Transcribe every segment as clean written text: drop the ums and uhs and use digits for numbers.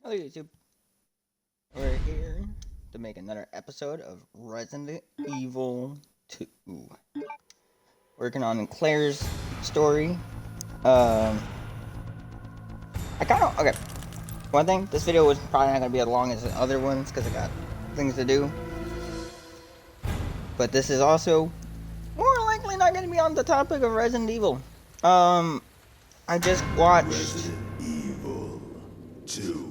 Hello YouTube, we're here to make another episode of Resident Evil 2. Working on Claire's story. Um, okay, one thing, this video was probably not going to be as long as the other ones because I got things to do. But this is also more likely not going to be on the topic of Resident Evil. Um, I just watched Resident Evil 2.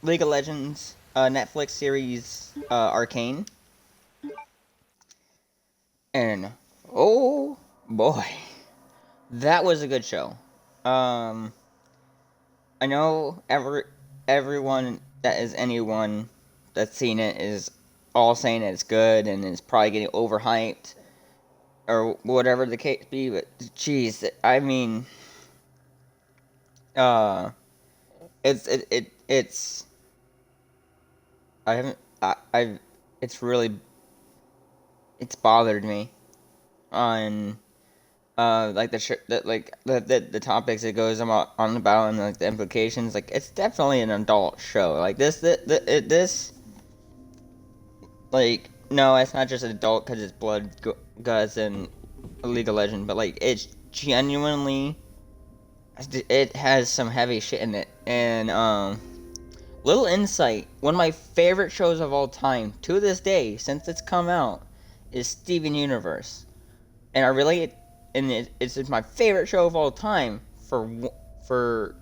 League of Legends Netflix series Arcane. And oh boy, that was a good show. Um, I know everyone that is anyone that's seen it is all saying it's good and it's probably getting overhyped or whatever the case be. But jeez, I mean, uh, it's I haven't I've it's really it's bothered me on like the topics it goes on about and like the implications. Like it's definitely an adult show. Like this like no, it's not just adult because it's blood, guts, and League of Legends, but like it's genuinely it has some heavy shit in it. And little insight, one of my favorite shows of all time to this day since it's come out is Steven Universe. And I really, and it's my favorite show of all time for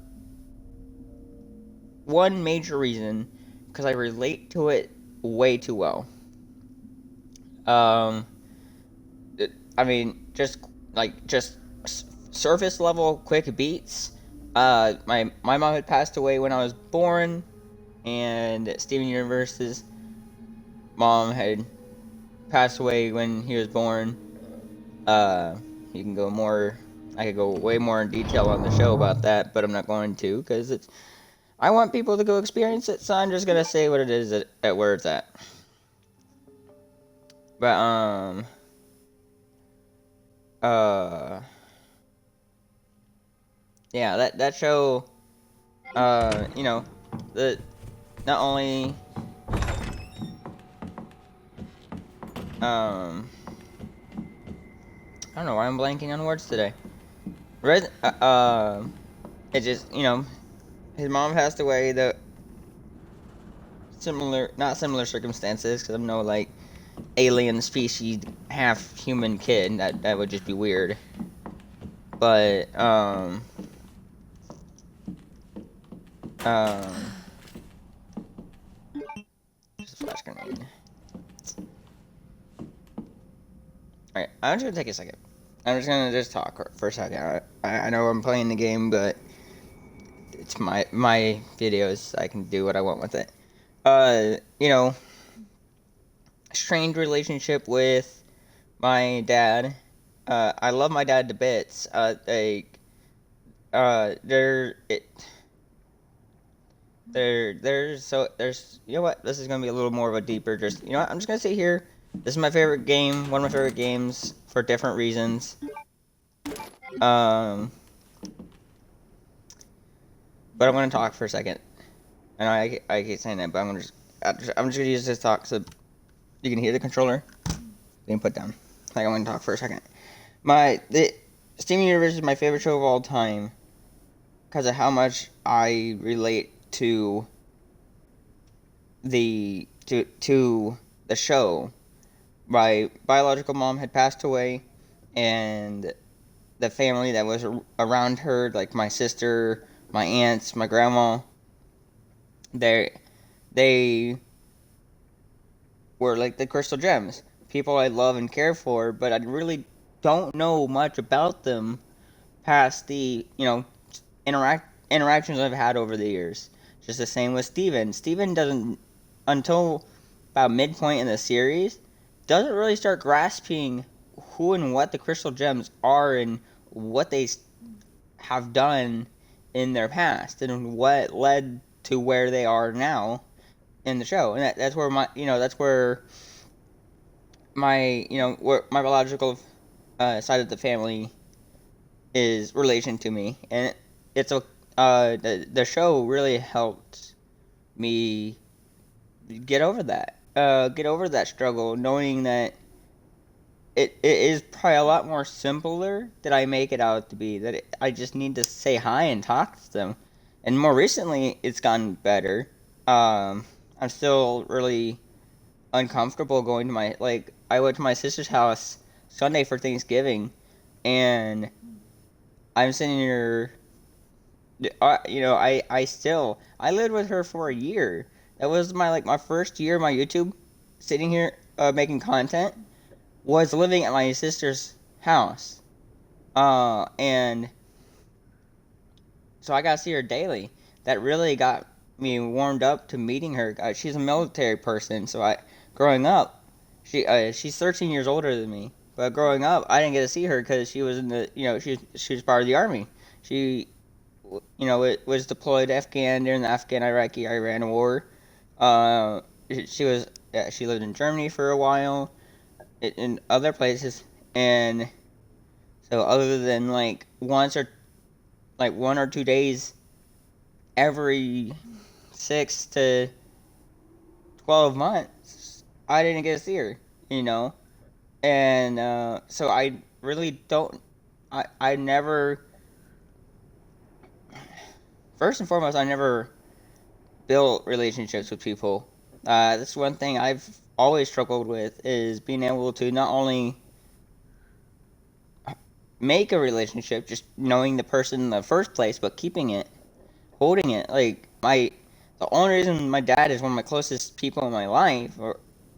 one major reason, because I relate to it way too well. Um, I mean, just surface level quick beats. My mom had passed away when I was born, and Steven Universe's mom had passed away when he was born. You can go more. I could go way more in detail on the show about that, but I'm not going to because it's. I want people to go experience it, so I'm just gonna say what it is at where it's at. But uh, yeah, that show, you know, the not only I don't know why I'm blanking on words today. Red, it just his mom passed away. The not similar circumstances, because I'm no like alien species half human kid. That would just be weird. But um, just a flash grenade. All right, I'm just gonna take a second. I'm just gonna talk for a second. I know I'm playing the game, but it's my videos. I can do what I want with it. You know, strained relationship with my dad. I love my dad to bits. There's you know what, this is gonna be a little more of a deeper, just you know what, I'm just gonna say here, this is my favorite game, one of my favorite games for different reasons. um but I'm gonna talk for a second. I know I keep saying that, but I'm just gonna use this talk so you can hear the controller being put down. Like, I'm gonna talk for a second. The Steam Universe is my favorite show of all time because of how much I relate to to the show. My biological mom had passed away, and the family that was around her, like my sister, my aunts, my grandma, they were like the crystal gems, people I love and care for, but I really don't know much about them past the interactions I've had over the years. Just the same with Steven. Steven doesn't, until about midpoint in the series, doesn't really start grasping who and what the crystal gems are and what they have done in their past and what led to where they are now in the show. And that's where where my biological side of the family is relation to me, and it's the show really helped me get over that struggle, knowing that it is probably a lot more simpler than I make it out to be. I just need to say hi and talk to them. And more recently, it's gotten better. I'm still really uncomfortable going to I went to my sister's house Sunday for Thanksgiving, and I'm sitting here. I lived with her for a year. That was my first year of my YouTube, sitting here making content. Was living at my sister's house. And so I got to see her daily. That really got me warmed up to meeting her. She's a military person, so growing up, she's 13 years older than me. But growing up, I didn't get to see her because she was in the, she was part of the army. She, it was deployed to Afghan during the Afghan-Iraqi-Iran war. Uh, she lived in Germany for a while, in other places, and so other than like 1 or 2 days every 6 to 12 months, I didn't get to see her, you know, and so I really don't. I never. First and foremost, I never built relationships with people. That's one thing I've always struggled with is being able to not only make a relationship, just knowing the person in the first place, but keeping it, holding it. The only reason my dad is one of my closest people in my life,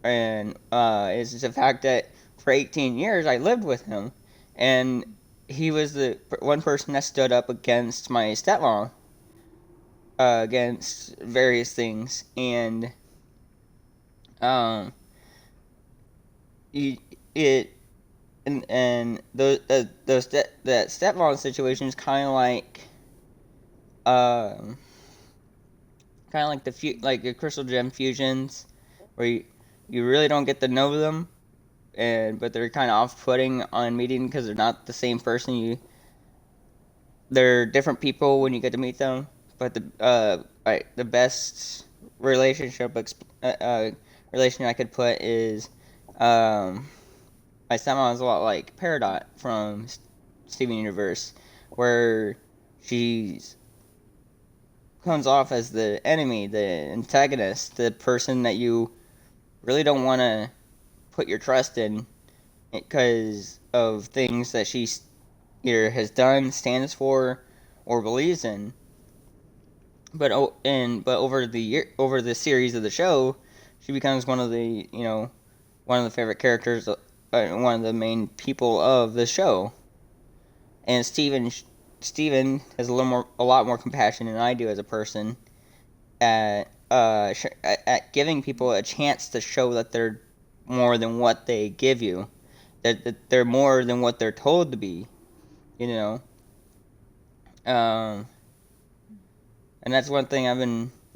is the fact that for 18 years I lived with him, and he was the one person that stood up against my stepmom, against various things, and um, he, it and that stepmom situation is um kind of like like the crystal gem fusions, where you really don't get to know them, but they're kind of off-putting on meeting because they're not the same person. They're different people when you get to meet them. But the best relationship relation I could put is um, my stepmom is a lot like Peridot from Steven Universe, where she's comes off as the enemy, the antagonist, the person that you really don't want to put your trust in because of things that she either has done, stands for, or believes in. But over the series of the show, she becomes one of the favorite characters, one of the main people of the show. And Steven has a lot more compassion than I do as a person at giving people a chance to show that they're more than what they give you, that they're more than what they're told to be, you know. Um, and that's one thing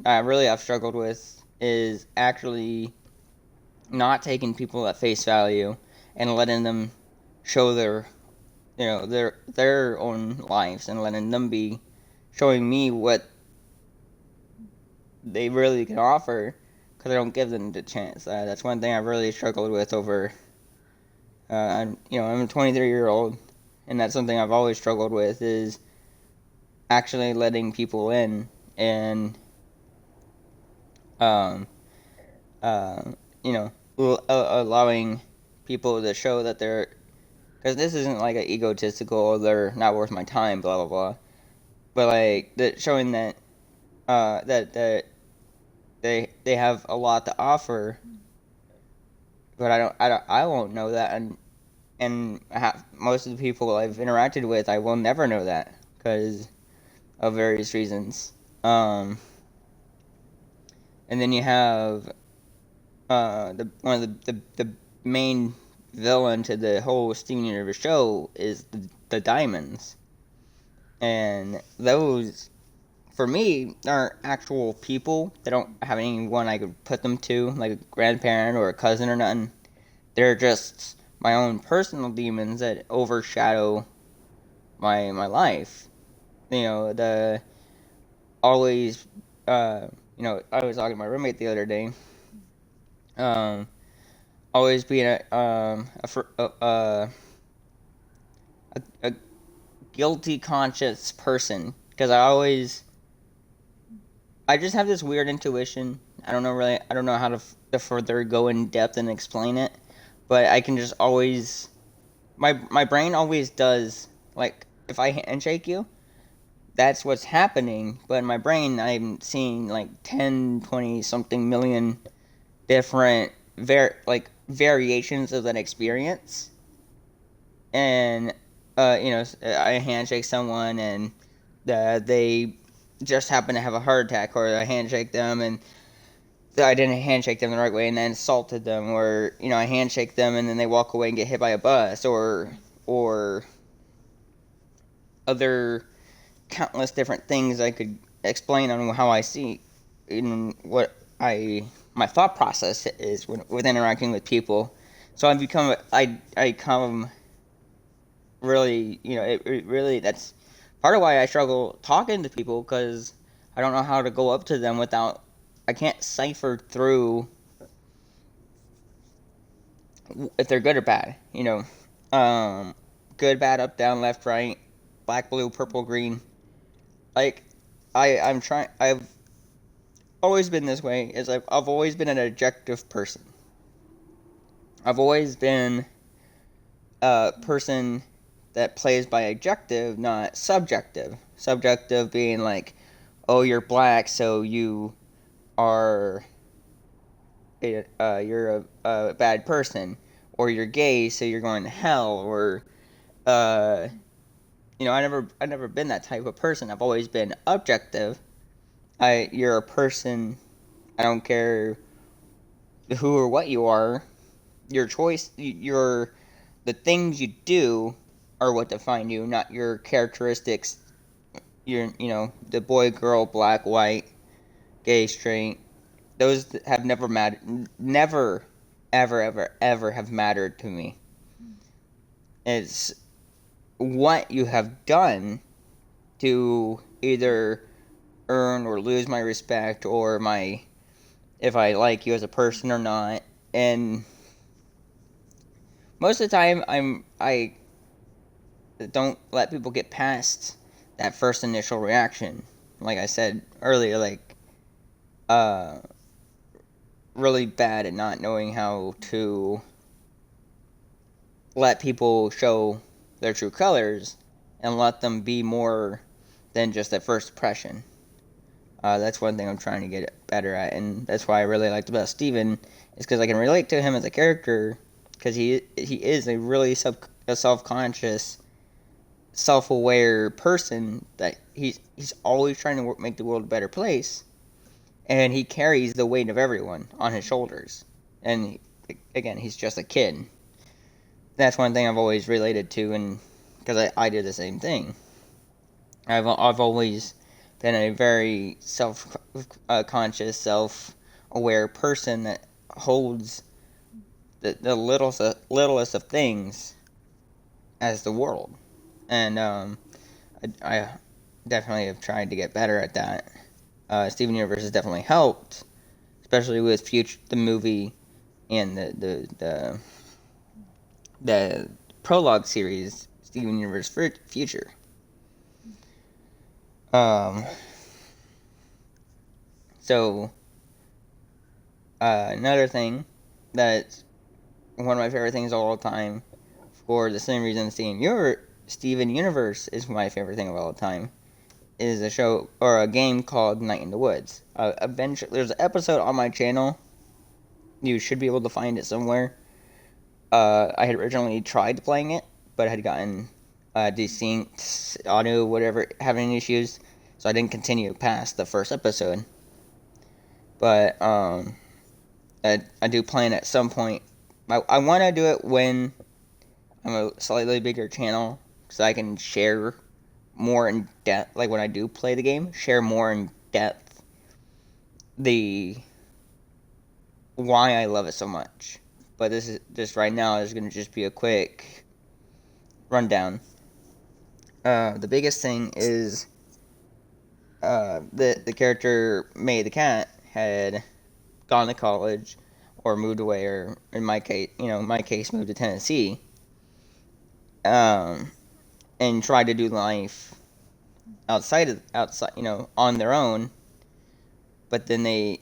I've struggled with is actually not taking people at face value and letting them show their own lives and letting them be showing me what they really can offer because I don't give them the chance. That's one thing I've really struggled with over. I'm a 23-year-old, and that's something I've always struggled with is actually letting people in and um uh you know allowing people to show that they're because this isn't like an egotistical they're not worth my time blah blah blah, but like that showing that that they have a lot to offer, but I won't know that, and most of the people I've interacted with I will never know that because of various reasons. And then you have one of the main villain to the whole Steven Universe show is the diamonds, and those for me aren't actual people. They don't have anyone I could put them to, like a grandparent or a cousin or nothing. They're just my own personal demons that overshadow my life. You know, always, I was talking to my roommate the other day. Um, always being a guilty conscious person because I just have this weird intuition. I don't know how to further go in depth and explain it, but I can just always my brain always does, like, if I handshake you, that's what's happening, but in my brain I'm seeing like 10, 20 something million different variations of that experience. And I handshake someone and they just happen to have a heart attack, or I handshake them and I didn't handshake them the right way and then insulted them, or I handshake them and then they walk away and get hit by a bus, or other countless different things I could explain on how I see in what I my thought process is with interacting with people. So I come really, it really, that's part of why I struggle talking to people, because I don't know how to go up to them without, I can't cipher through if they're good or bad. Good, bad, up, down, left, right, black, blue, purple, green. Like, I've always been this way. Is I've always been an objective person. I've always been a person that plays by objective, not subjective. Subjective being like, oh, you're black, so are you're a bad person, or you're gay, so you're going to hell, or uh, I never been that type of person. I've always been objective. You're a person. I don't care who or what you are. Your choice, the things you do are what define you, not your characteristics. The boy, girl, black, white, gay, straight. Those have never mattered. Never, ever, ever, ever have mattered to me. It's what you have done to either earn or lose my respect, or if I like you as a person or not. And most of the time, I don't let people get past that first initial reaction. Like I said earlier, like, uh, really bad at not knowing how to let people show their true colors and let them be more than just that first impression. That's one thing I'm trying to get better at, and that's why I really liked about Steven, is because I can relate to him as a character, because he is a really self-conscious, self-aware person, that he's always trying to make the world a better place, and he carries the weight of everyone on his shoulders. And again, he's just a kid. That's one thing I've always related to, and because I did the same thing. I've always been a very conscious, self-aware person that holds the littlest of things as the world, and I definitely have tried to get better at that. Steven Universe has definitely helped, especially with the movie, and the prologue series, Steven Universe Future. Um, so another thing that's one of my favorite things of all time, for the same reason Steven Universe is my favorite thing of all time, is a show or a game called Night in the Woods. Eventually, there's an episode on my channel. You should be able to find it somewhere. I had originally tried playing it, but I had gotten desynced audio, whatever, having issues, so I didn't continue past the first episode. But I do plan at some point. I want to do it when I'm a slightly bigger channel, so I can share more in depth. Like when I do play the game, share more in depth the why I love it so much. But this is just right now is going to just be a quick rundown. The biggest thing is the character May the cat had gone to college or moved away, or in my case, moved to Tennessee, um, and tried to do life outside, on their own. But then they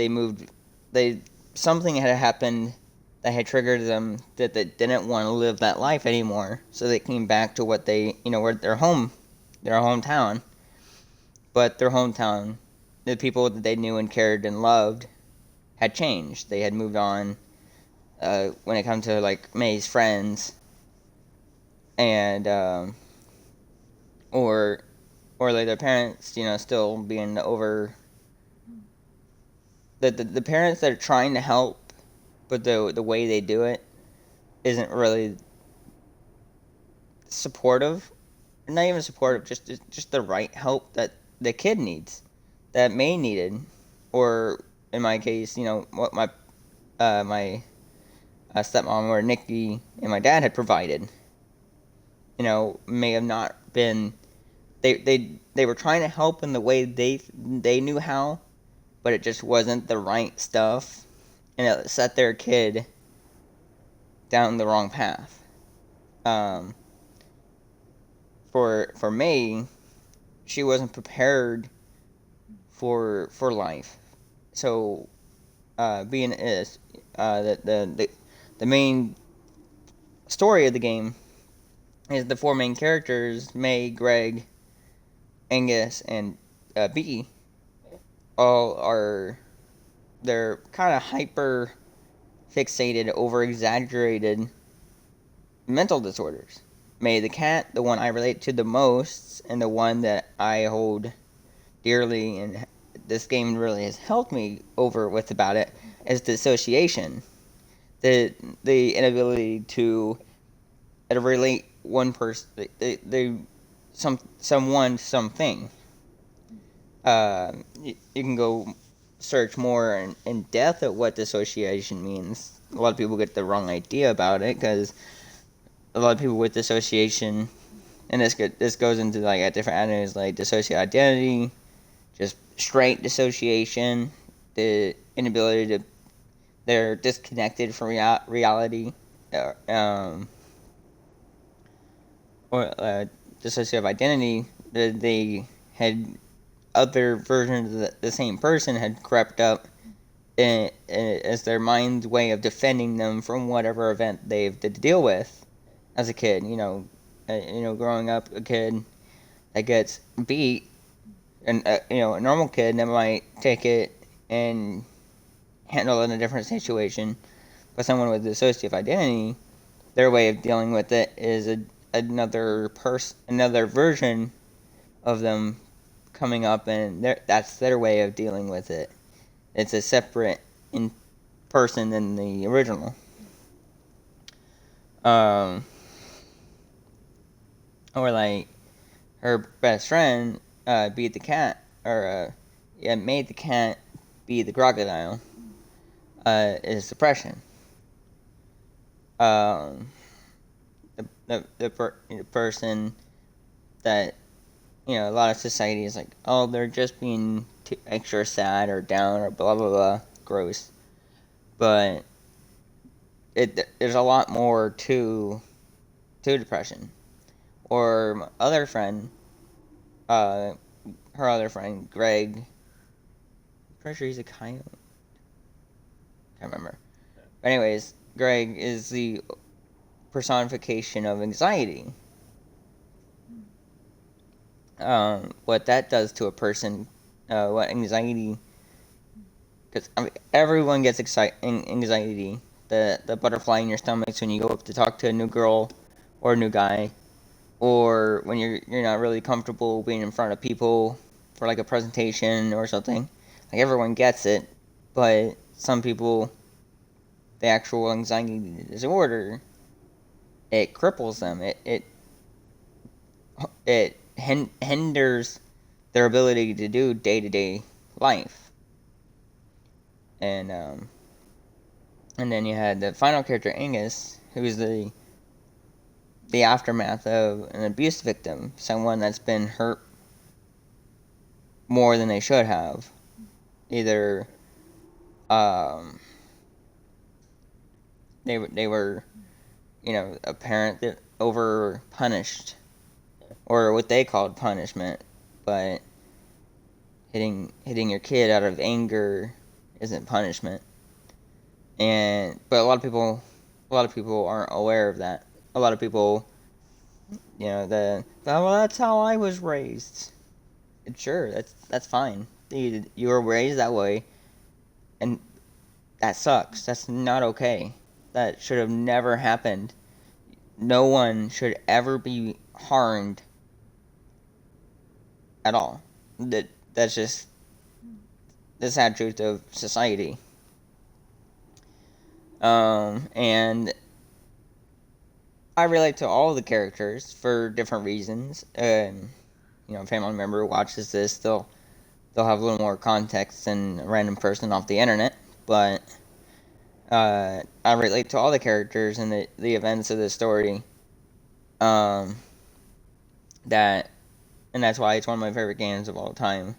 moved. They Something had happened that had triggered them that they didn't want to live that life anymore. So they came back to what where their hometown. But their hometown, the people that they knew and cared and loved, had changed. They had moved on. When it comes to like May's friends, and or like their parents, still being over the parents that are trying to help, but the way they do it isn't really supportive. Not even supportive, just the right help that the kid needs, that May needed, or in my case, what my stepmom or Nikki and my dad had provided. May have not been. They were trying to help in the way they knew how, but it just wasn't the right stuff, and it set their kid down the wrong path. Um, for May, she wasn't prepared for life. So, being is the main story of the game is the four main characters: May, Greg, Angus, and B. All are they're kind of hyper fixated, over exaggerated mental disorders. May the cat, the one I relate to the most, and the one that I hold dearly, and this game really has helped me over with about it, is dissociation. The the inability to relate one person, someone, something. You can go search more in depth at what dissociation means. A lot of people get the wrong idea about it, because a lot of people with dissociation, and this goes into like at different avenues, like dissociative identity, just straight dissociation, the inability to they're disconnected from reality, um, or dissociative identity. They had other versions of the same person had crept up as their mind's way of defending them from whatever event they've had to deal with as a kid. Growing up, a kid that gets beat, and a normal kid that might take it and handle it in a different situation. But someone with dissociative identity, their way of dealing with it is another version of them coming up, and that's their way of dealing with it. It's a separate in person than the original. Um, or like her best friend beat the cat, or made the cat be the crocodile. Is depression. Um, the person that a lot of society is like, oh, they're just being too extra sad or down or blah blah blah, gross. But there's a lot more to depression. Or my other friend, uh, her other friend Greg. I'm pretty sure he's a coyote. Can't remember. But anyways, Greg is the personification of anxiety. What that does to a person, what anxiety, because everyone gets anxiety, the butterfly in your stomach when you go up to talk to a new girl or a new guy, or when you're not really comfortable being in front of people for like a presentation or something. Like everyone gets it, but some people, the actual anxiety disorder, it cripples them. It hinders their ability to do day-to-day life. And then you had the final character, Angus, who's the aftermath of an abuse victim, someone that's been hurt more than they should have. Either um, they were a parent that over punished, or what they called punishment, but hitting your kid out of anger isn't punishment. And but a lot of people aren't aware of that. A lot of people, well, that's how I was raised. Sure, that's fine. You were raised that way, and that sucks. That's not okay. That should have never happened. No one should ever be harmed at all. That's just the sad truth of society. And I relate to all the characters for different reasons. A family member watches this, they'll have a little more context than a random person off the internet. But I relate to all the characters and the events of the story. Um, that and that's why it's one of my favorite games of all time.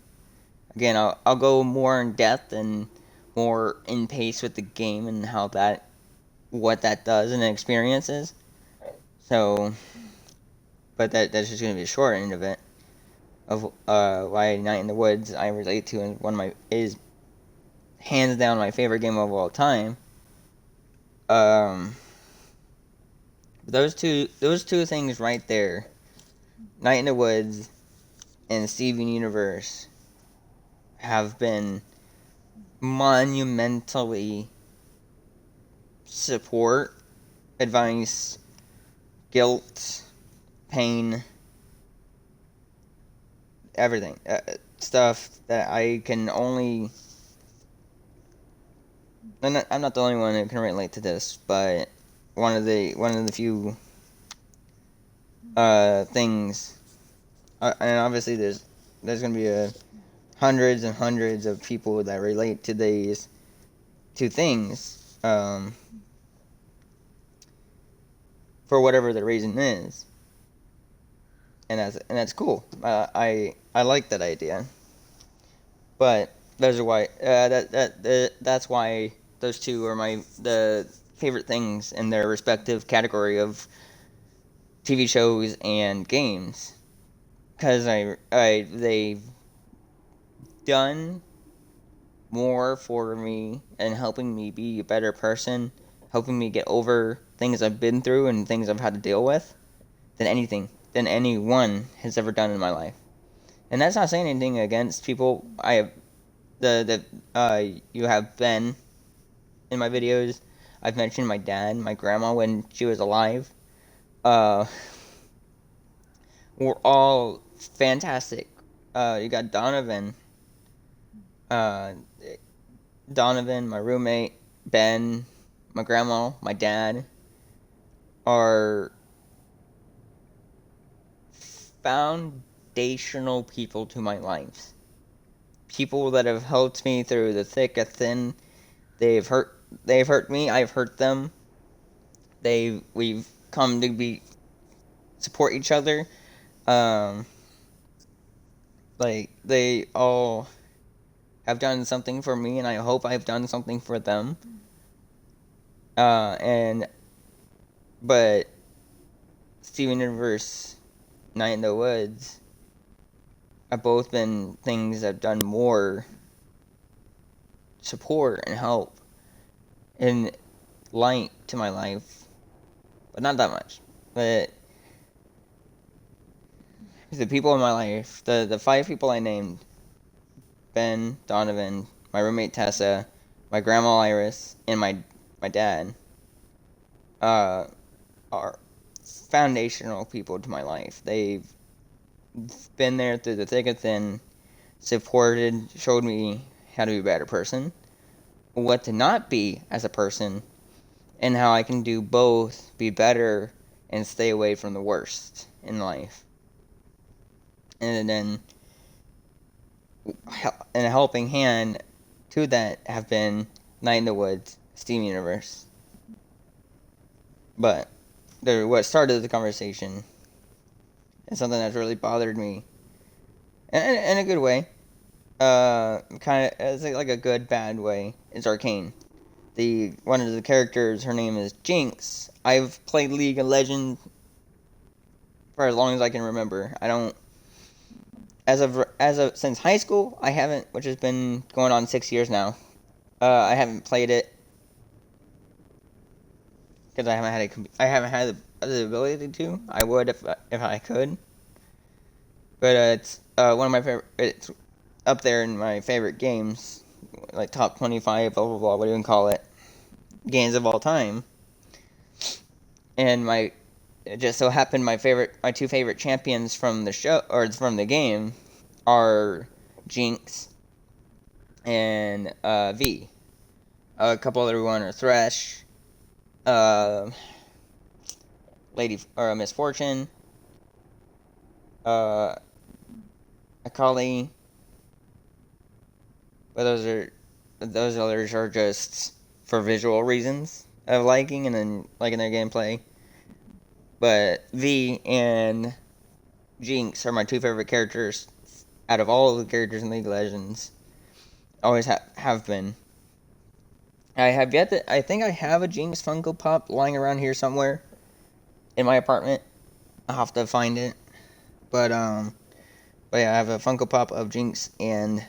Again, I'll go more in depth and more in pace with the game and what that does and experiences. So, but that's just gonna be a short end of it. Of why Night in the Woods I relate to, and one of my is hands down my favorite game of all time. Um, those two things right there, Night in the Woods and Steven Universe, have been monumentally support, advice, guilt, pain, everything. Stuff that I can only. I'm not the only one who can relate to this, but one of the few things, and obviously there's gonna be hundreds and hundreds of people that relate to these two things, for whatever the reason is, and that's cool. I like that idea, but those are why that's why those two are the favorite things in their respective category of TV shows and games, because they've done more for me and helping me be a better person, helping me get over things I've been through and things I've had to deal with than anyone has ever done in my life. And that's not saying anything against people. I have you have been in my videos. I've mentioned my dad, my grandma when she was alive. Uh, we're all fantastic. You got Uh, Donovan, my roommate, Ben, my grandma, my dad are foundational people to my life. People that have helped me through the thick and thin. They've hurt me. I've hurt them. We've come to be support each other. Um, like they all have done something for me, and I hope I've done something for them. And but Steven Universe, Night in the Woods have both been things that have done more support and help and light to my life, but not that much. But the people in my life, the five people I named: Ben, Donovan, my roommate Tessa, my grandma Iris, and my dad, uh, are foundational people to my life. They've been there through the thick and thin, supported, showed me how to be a better person, what to not be as a person, and how I can do both, be better, and stay away from the worst in life. And then, and a helping hand to that have been Night in the Woods, Steam Universe. But what started the conversation is something that's really bothered me, in a good way. kind of it's like a good bad way. It's Arcane. The one of the characters, her name is Jinx. I've played League of Legends for as long as I can remember. I don't as of since high school. I haven't, which has been going on 6 years now. I haven't played it because I haven't had the ability to. I would if I could, but it's one of my favorite. It's up there in my favorite games, like top 25, blah blah blah. What do you even call it? Games of all time. And my it just so happened my two favorite champions from the show or from the game are Jinx and V. A couple other one are Thresh, uh, Lady or Misfortune, uh, Akali. But those others are just for visual reasons of liking and then liking their gameplay. But V and Jinx are my two favorite characters out of all of the characters in League of Legends. Always have been. I have yet to. I think I have a Jinx Funko Pop lying around here somewhere in my apartment. I'll have to find it. But but yeah, I have a Funko Pop of Jinx and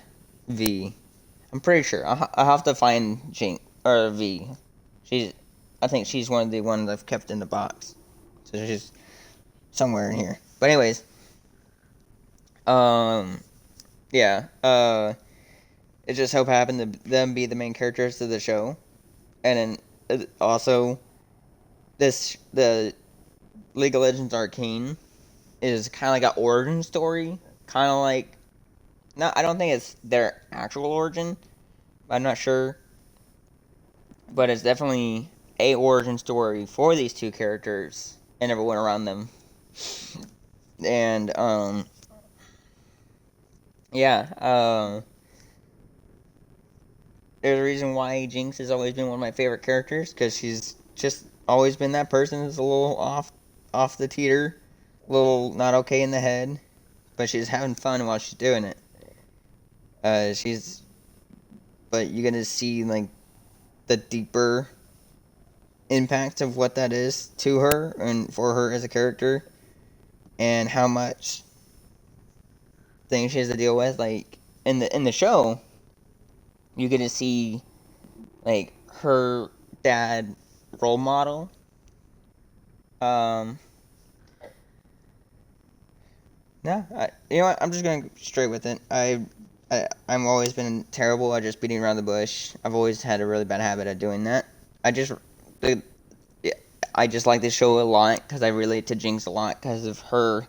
V. I'm pretty sure. I'll have to find Jinx or V. She's. I think she's one of the ones I've kept in the box. So she's somewhere in here. But anyways, um, yeah. It just so happened to them be the main characters of the show, and then also the League of Legends Arcane is kind of like an origin story, kind of like no, I don't think it's their actual origin. I'm not sure, but it's definitely a origin story for these two characters and everyone around them. And yeah, there's a reason why Jinx has always been one of my favorite characters because she's just always been that person who's a little off the teeter, a little not okay in the head, but she's having fun while she's doing it. She's but you're gonna see like the deeper impact of what that is to her and for her as a character, and how much things she has to deal with. Like in the show, you get to see like her dad role model. Um, no, you know what? I'm just going straight with it. I'm always been terrible at just beating around the bush. I've always had a really bad habit of doing that. I just, the, I just like this show a lot because I relate to Jinx a lot because of her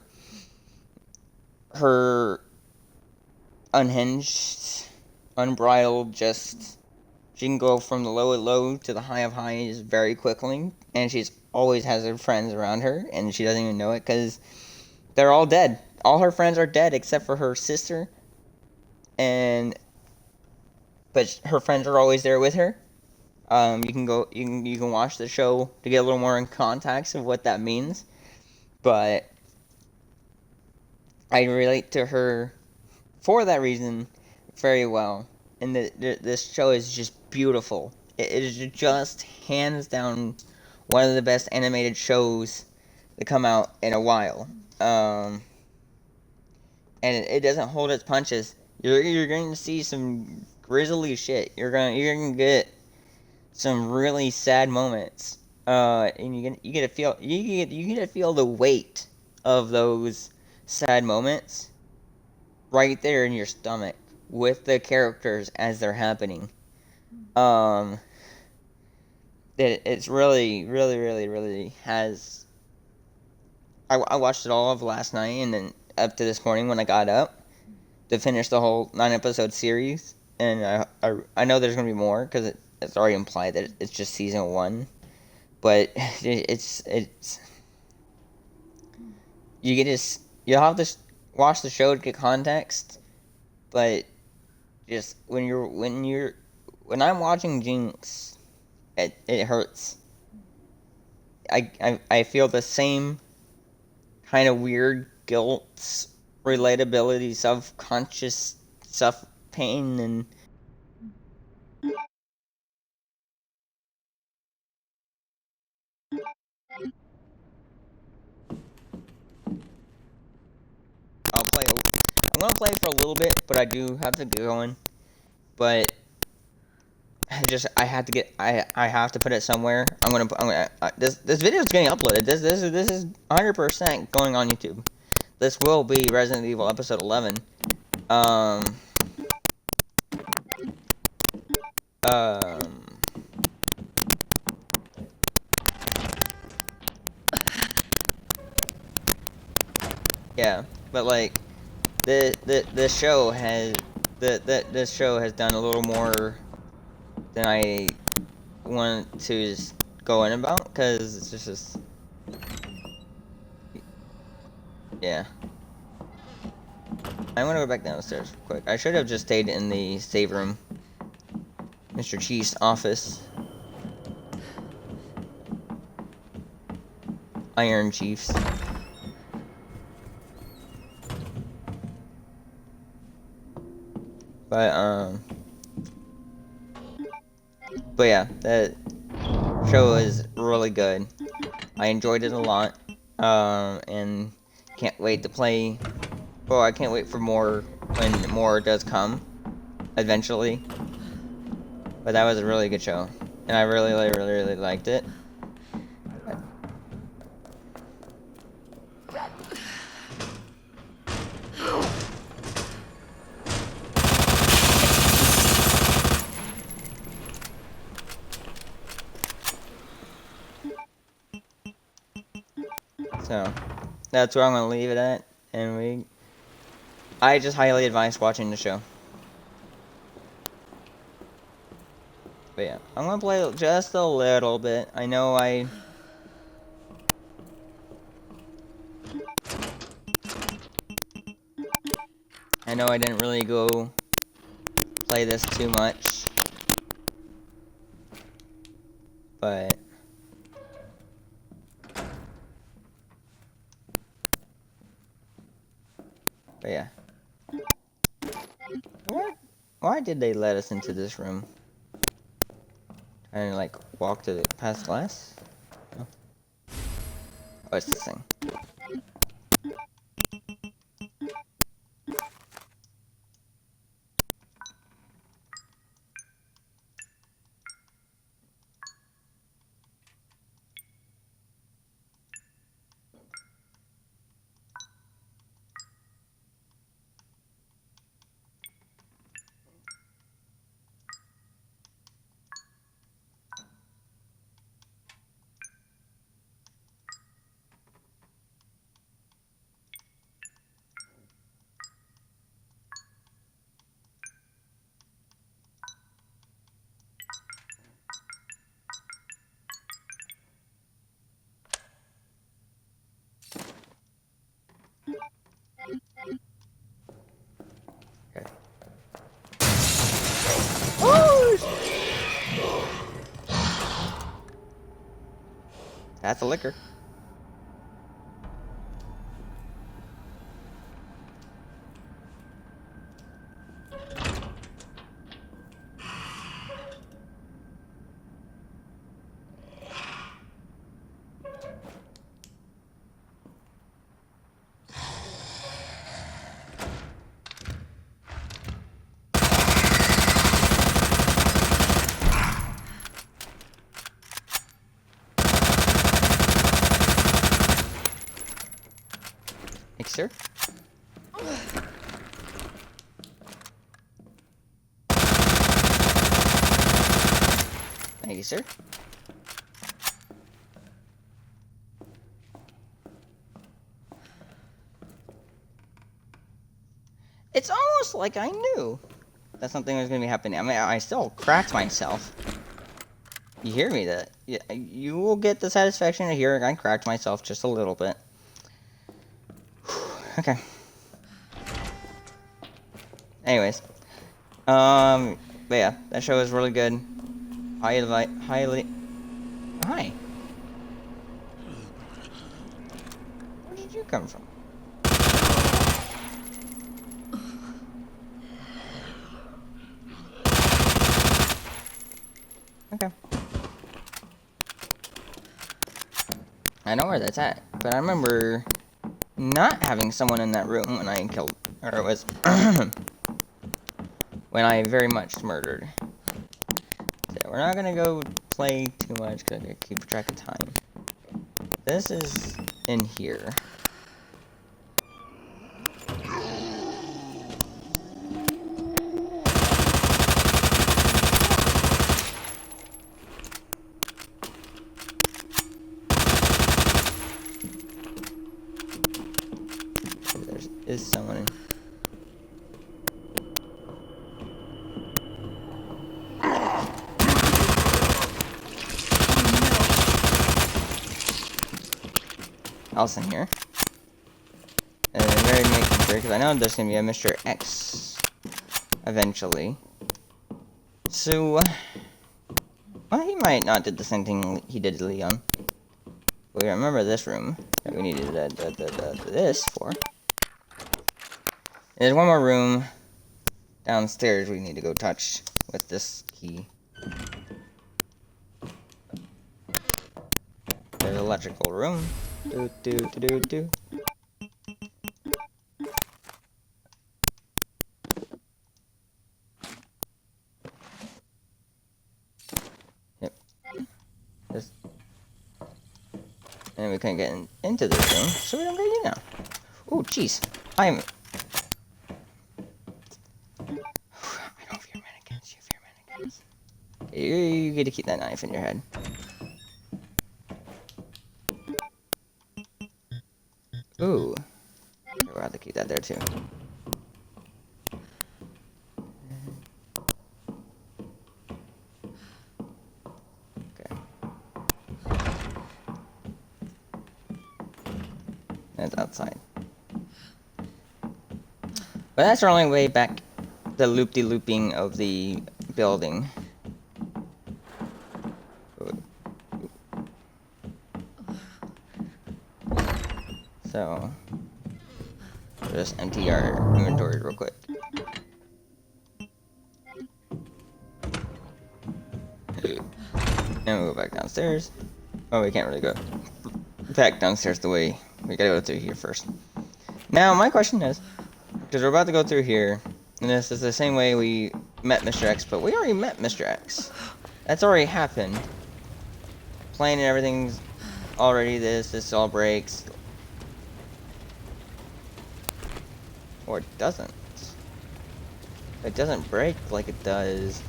unhinged, unbridled, just she can go from the low of low to the high of highs very quickly, and she's always has her friends around her, and she doesn't even know it because they're all dead. All her friends are dead except for her sister, and but her friends are always there with her. You can go, you can watch the show to get a little more in context of what that means, but I relate to her for that reason very well. And this show is just beautiful. It is just hands down one of the best animated shows that come out in a while. And it doesn't hold its punches. You're going to see some grisly shit. You're gonna get some really sad moments. And you get to feel you get to feel the weight of those sad moments right there in your stomach with the characters as they're happening. Um, it's really, really, really, really has. I watched it all of last night and then up to this morning when I got up to finish the whole 9 episode series. And I know there's gonna be more because it's already implied that it's just season one. But it's you get to you'll have to watch the show to get context. But just when I'm watching Jinx, it hurts. I feel the same kind of weird guilt, relatability, subconscious stuff pain and I'll play. I'm gonna play for a little bit, but I do have to get going. But I have to get. I have to put it somewhere. This video is getting uploaded. This is 100% going on YouTube. This will be Resident Evil episode 11. Um. Um. Yeah, but like the show has this show has done a little more than I want to just go in about, because it's just yeah. I'm gonna go back downstairs real quick. I should have just stayed in the save room, Mr. Chief's office. Iron Chiefs. But yeah, that show is really good. I enjoyed it a lot, and can't wait to play. Well, I can't wait for more when more does come eventually. But that was a really good show, and I really liked it. So that's where I'm gonna leave it at, and I just highly advise watching the show. But yeah, I'm gonna play just a little bit. I know I didn't really go play this too much, but yeah. Why did they let us into this room? Trying to like walk to the past glass? Oh, it's this thing. Okay. Oh! That's a liquor. Sir? Thank you, sir. It's almost like I knew that something was going to be happening. I mean, I still cracked myself. You hear me? That you will get the satisfaction of hearing I cracked myself just a little bit. Okay. Anyways, but yeah, that show is really good. Highly. Hi. Where did you come from? Okay. I know where that's at, but I remember not having someone in that room when I killed, or it was when I very much murdered. So we're not gonna go play too much because I gotta keep track of time. This is in here. There is someone in. Else in here. And I'm very making sure because I know there's gonna be a Mr. X eventually. So, well, he might not do the same thing he did to Leon. But we remember this room that we needed this for. There's one more room downstairs we need to go touch with this key. There's an electrical room. Do. Yep. This. And we can't get into this room, so we don't get in now. Oh, jeez. I don't fear mannequins. You fear mannequins. Okay, you get to keep that knife in your head. Ooh. We'll have to keep that there too. Okay. That's outside. But that's our only way back the loop-de-looping of the building. So, we'll just empty our inventory real quick. And we'll go back downstairs. Oh, we can't really go back downstairs the way we gotta go through here first. Now, my question is, because we're about to go through here, and this is the same way we met Mr. X, but we already met Mr. X. That's already happened. Plane and everything's already this all breaks. Or it doesn't. It doesn't break like it does.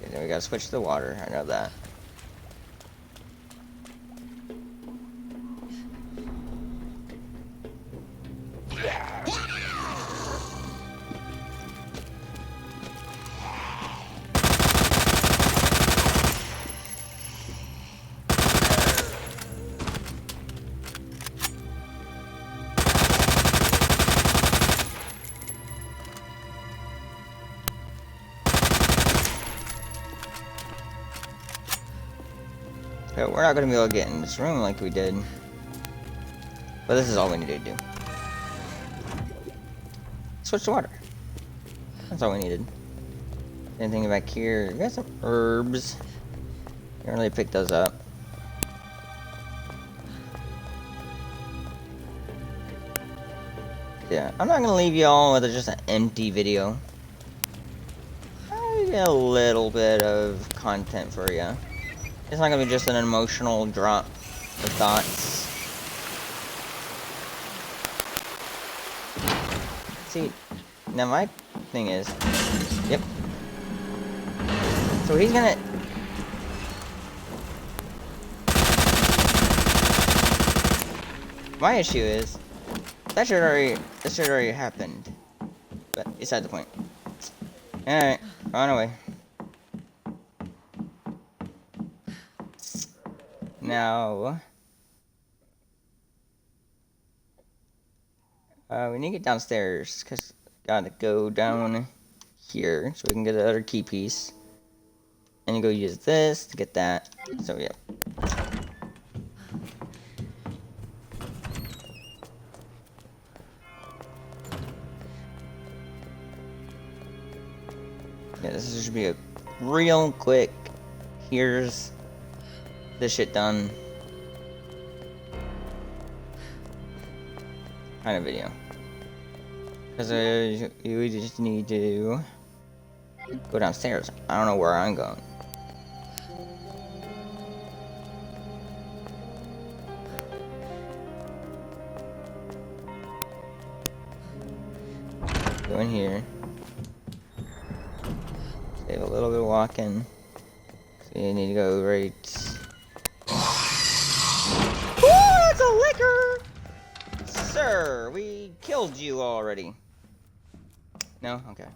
Okay, then we gotta switch to the water, I know that. Okay, we're not gonna be able to get in this room like we did. But this is all we need to do. Switch to water. That's all we needed. Anything back here? We got some herbs. Can't really pick those up. Yeah, I'm not gonna leave y'all with just an empty video. I get a little bit of content for you. It's not gonna be just an emotional drop of thoughts. See, now my thing is, yep. So he's gonna. My issue is that should already happened. But beside the point. Alright, on away. Now, we need to get downstairs, because gotta go down here, so we can get the other key piece. And you go use this to get that, so yeah. Yeah, this should be a real quick. Here's this shit done kind of video. Because you just need to go downstairs. I don't know where I'm going. Go in here. Save a little bit of walking. So you need to go right. Oh, that's a liquor! Sir, we killed you already. No? Okay.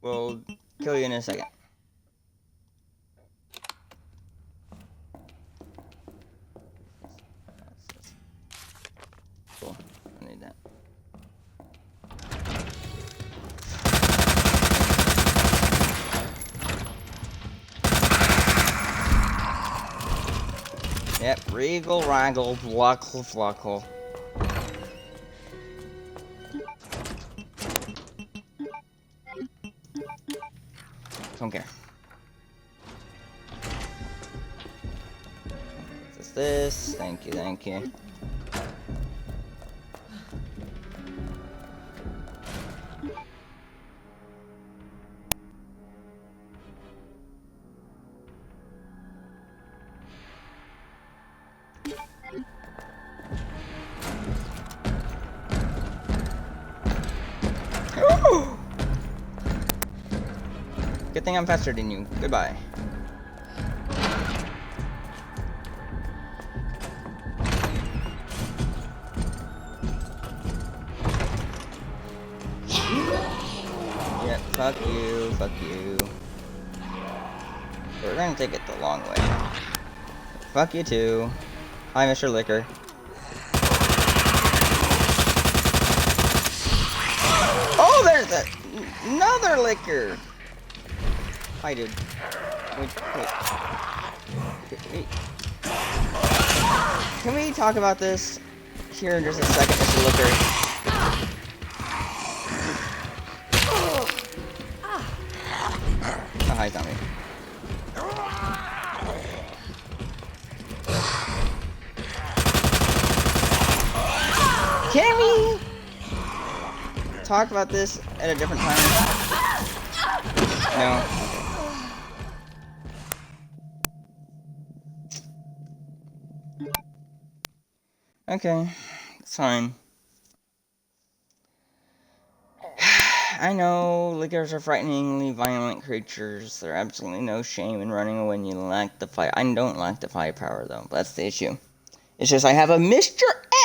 We'll kill you in a second. Cool. I need that. Yep, regal, raggle, fluckle, fluckle. Don't care. What's this? Thank you, thank you. Good thing I'm faster than you. Goodbye. Yeah, fuck you, fuck you. We're gonna take it the long way. Fuck you too. Hi, Mr. Liquor. Oh, there's another liquor. Hi, dude. Wait. Can we talk about this here in just a second, Mr. Liquor? Oh, hi, zombie. Can we talk about this at a different time? No. Okay, it's fine. I know lickers are frighteningly violent creatures. There's absolutely no shame in running when you lack the fire. I don't lack the firepower though. That's the issue. It's just I have a Mr.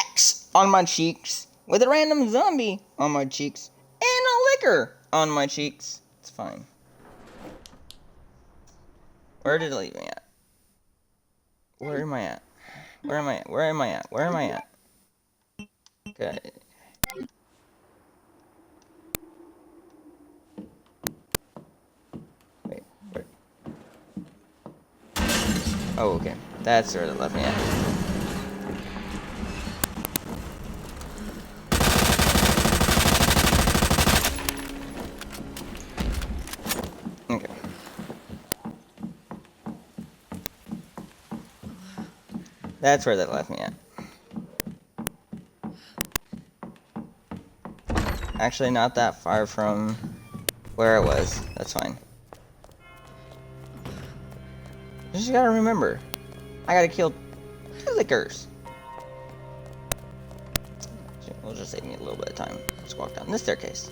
X on my cheeks with a random zombie on my cheeks and a liquor on my cheeks. It's fine. Where did it leave me at? Where am I at? Where am I at? Where am I at? Where am I at? Okay. Wait. Oh, okay. That's where it left me at. Okay. That's where that left me at. Actually, not that far from where it was. That's fine. You just gotta remember, I gotta kill 2 lickers. It'll just save me a little bit of time. Just walk down this staircase.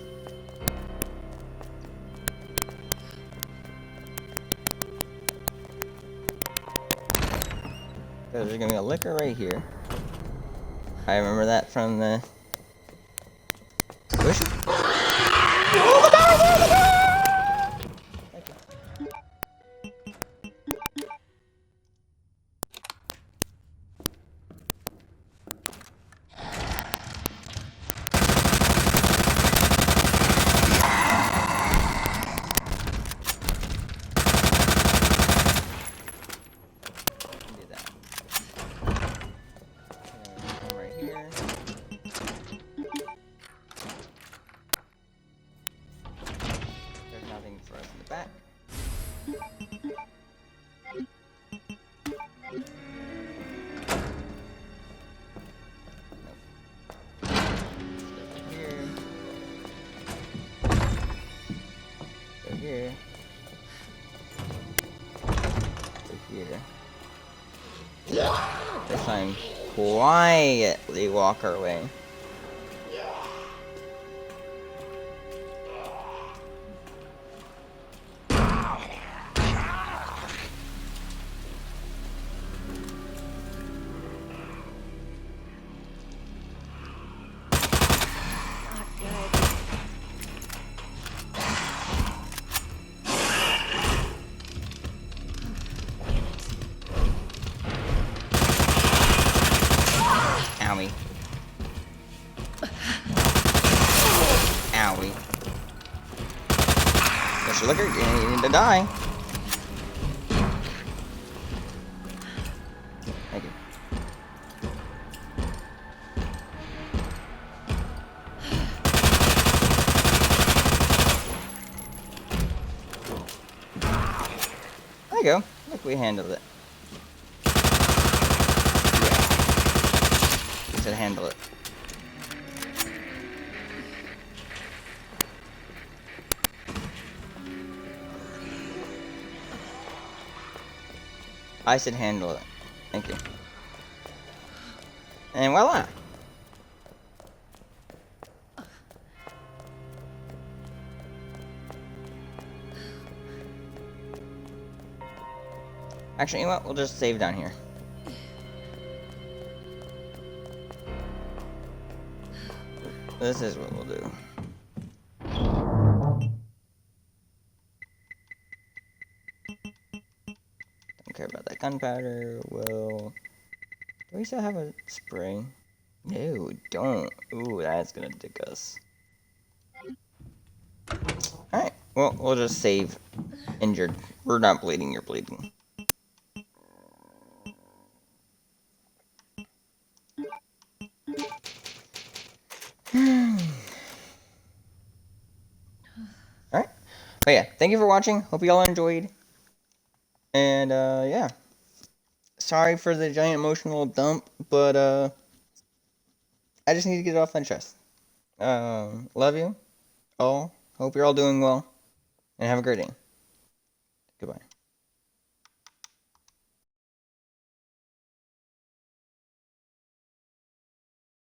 There's gonna be a liquor right here. I remember that from the bush. Oh my god! Oh my god! here. Over here. This time, quietly walk our way. Owie. Owie. Mr. Liquor, you need to die. Thank you. There you go. Look, we handled it. Yeah. We said handle it. I said handle it. Thank you. And voila! Actually, you know what? We'll just save down here. This is what we'll do. Don't care about that gunpowder. Well, do we still have a spray? No, we don't. Ooh, that's gonna dig us. Alright, well, we'll just save injured. We're not bleeding, you're bleeding. Alright. But yeah, thank you for watching. Hope you all enjoyed. And, yeah. Sorry for the giant emotional dump, but, I just need to get it off my chest. Love you all. Hope you're all doing well. And have a great day. Goodbye.